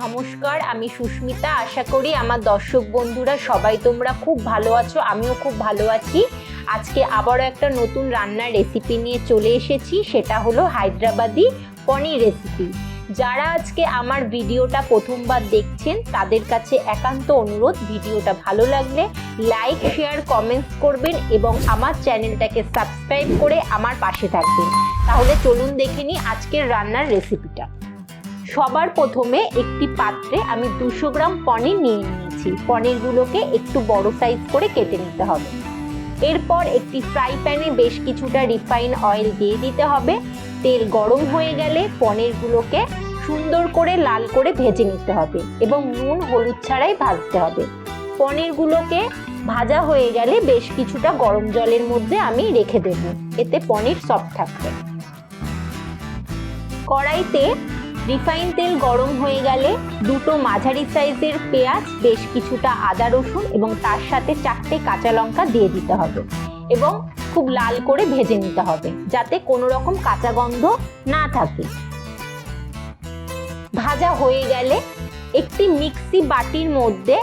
নমস্কার, আমি সুস্মিতা। আশা করি আমার দর্শক বন্ধুরা সবাই তোমরা খুব ভালো আছো। আমিও খুব ভালো আছি। আজকে আবারও একটা নতুন রান্নার রেসিপি নিয়ে চলে এসেছি, সেটা হলো হায়দ্রাবাদি পনির রেসিপি। যারা আজকে আমার ভিডিওটা প্রথমবার দেখছেন তাদের কাছে একান্ত অনুরোধ, ভিডিওটা ভালো লাগলে লাইক, শেয়ার, কমেন্টস করবেন এবং আমার চ্যানেলটাকে সাবস্ক্রাইব করে আমার পাশে থাকবেন। তাহলে চলুন দেখে নিই আজকের রান্নার রেসিপিটা। সবার প্রথমে একটি পাত্রে আমি 200 গ্রাম পনির নিয়ে নিয়েছি। পনিরগুলোকে একটু বড় সাইজ করে কেটে নিতে হবে। এরপর একটি ফ্রাই প্যানে বেশ কিছুটা রিফাইন অয়েল দিয়ে দিতে হবে। তেল গরম হয়ে গেলে পনিরগুলোকে সুন্দর করে লাল করে ভেজে নিতে হবে এবং নুন হলুদ ছাড়াই ভাজতে হবে। পনিরগুলোকে ভাজা হয়ে গেলে বেশ কিছুটা গরম জলের মধ্যে আমি রেখে দেব, এতে পনির সফট থাকবে। কড়াইতে রিফাইন তেল গরম হয়ে গেলে দুটো মাঝারি সাইজের পেঁয়াজ, বেশ কিছুটা আদা রসুন এবং তার সাথে 4টে কাঁচা লঙ্কা দিয়ে দিতে হবে এবং খুব লাল করে ভেজে নিতে হবে, যাতে কোনো রকম কাঁচা গন্ধ না থাকে। ভাজা হয়ে গেলে একটি মিক্সি বাটির মধ্যে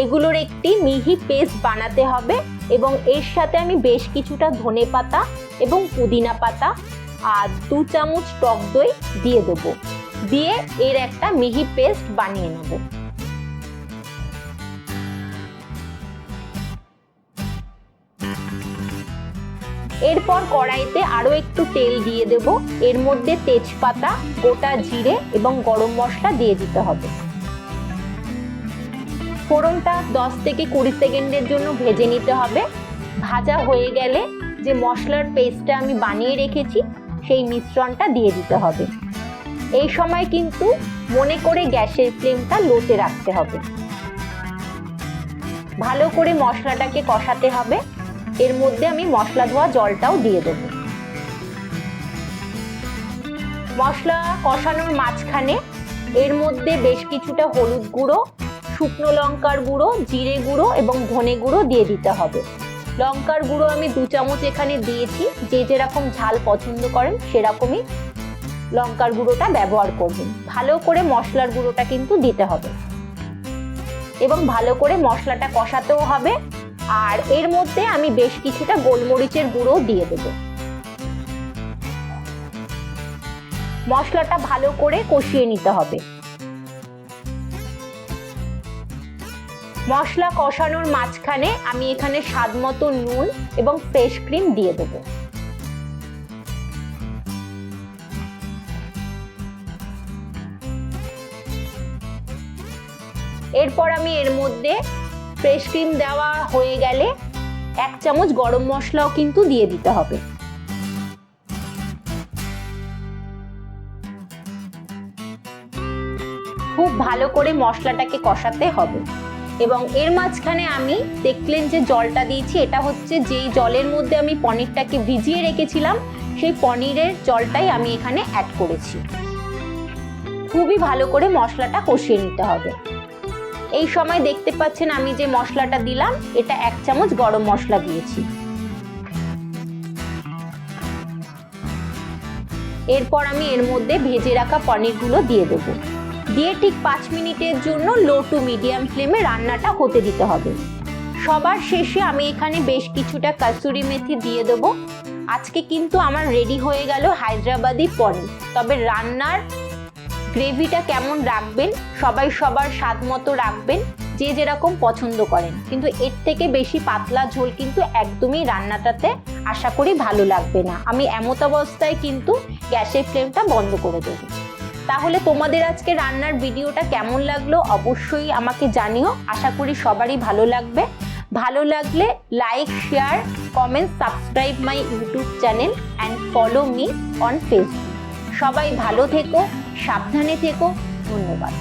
এগুলোর একটি মিহি পেস্ট বানাতে হবে এবং এর সাথে আমি বেশ কিছুটা ধনেপাতা এবং পুদিনা পাতা আর 2 চামচ টক দই দিয়ে দেবো। দিয়ে এর একটা মিহি পেস্ট বানিয়ে নেব। এরপর কড়াইতে আরো একটু তেল দিয়ে দেব। এর মধ্যে তেজপাতা, গোটা জিরে এবং গরম মশলা দিয়ে দিতে হবে। ফোড়নটা 10 থেকে 20 সেকেন্ডের জন্য ভেজে নিতে হবে। ভাজা হয়ে গেলে যে মশলার পেস্টটা আমি বানিয়ে রেখেছি সেই মিশ্রণটা দিয়ে দিতে হবে। এই সময় কিন্তু মনে করে গ্যাসের ফ্লেমটা লোতে রাখতে হবে। ভালো করে মশলাটাকে কষাতে হবে। এর মধ্যে আমি মশলা ধোয়া জলটাও দিয়ে দেব। মশলা কষানোর মাঝখানে এর মধ্যে বেশ কিছুটা হলুদ গুঁড়ো, শুকনো লঙ্কার গুঁড়ো, জিরে গুঁড়ো এবং ধনে গুঁড়ো দিয়ে দিতে হবে। লঙ্কার গুঁড়ো আমি 2 চামচ এখানে দিয়েছি। যে যেরকম ঝাল পছন্দ করেন সেরকমই লঙ্কার গুঁড়োটা ব্যবহার করবেন। ভালো করে মশলার গুঁড়োটা কিন্তু দিতে হবে এবং ভালো করে মশলাটা কষাতেও হবে। আর এর মধ্যে আমি বেশ কিছুটা গোলমরিচের গুঁড়ো দিয়ে দেব। মশলাটা ভালো করে কষিয়ে নিতে হবে। মশলা কষানোর মাঝখানে আমি এখানে স্বাদ মতো নুন এবং ফ্রেশ ক্রিম দিয়ে দেব। এরপর আমি এর মধ্যে ফ্রেশ ক্রিম দেওয়া হয়ে গেলে 1 চামচ গরম মশলাও কিন্তু দিয়ে দিতে হবে। খুব ভালো করে মশলাটাকে কষাতে হবে এবং এর মাঝখানে আমি দেখলেন যে জলটা দিয়েছি, এটা হচ্ছে যেই জলের মধ্যে আমি পনিরটাকে ভিজিয়ে রেখেছিলাম সেই পনিরের জলটাই আমি এখানে অ্যাড করেছি। খুবই ভালো করে মশলাটা কষিয়ে নিতে হবে। এই সময় দেখতে পাচ্ছেন আমি যে মশলাটা দিলাম এটা 1 চামচ গরম মশলা দিয়েছি। এরপর আমি এর মধ্যে ভেজে রাখা পনিরগুলো দিয়ে দেবো। দিয়ে ঠিক 5 মিনিটের জন্য লো টু মিডিয়াম ফ্লেমে রান্নাটা হতে দিতে হবে। সবার শেষে আমি এখানে বেশ কিছুটা কাসুরি মেথি দিয়ে দেবো। আজকে কিন্তু আমার রেডি হয়ে গেল হায়দ্রাবাদি পনির। তবে রান্নার গ্রেভিটা কেমন রাখবেন, সবাই সবার স্বাদ মতো রাখবেন, যে যেরকম পছন্দ করেন। কিন্তু এর থেকে বেশি পাতলা ঝোল কিন্তু একদমই রান্নাটাতে আশা করি ভালো লাগবে না। আমি এমত অবস্থায় কিন্তু গ্যাসের ফ্লেমটা বন্ধ করে দেব। তাহলে তোমাদের আজকে রান্নার ভিডিওটা কেমন লাগলো অবশ্যই আমাকে জানিও। আশা করি সবারই ভালো লাগবে। ভালো লাগলে like, share, comment, subscribe my YouTube channel and follow me on Facebook. সবাই ভালো থেকো, সাবধানে থেকো। ধন্যবাদ।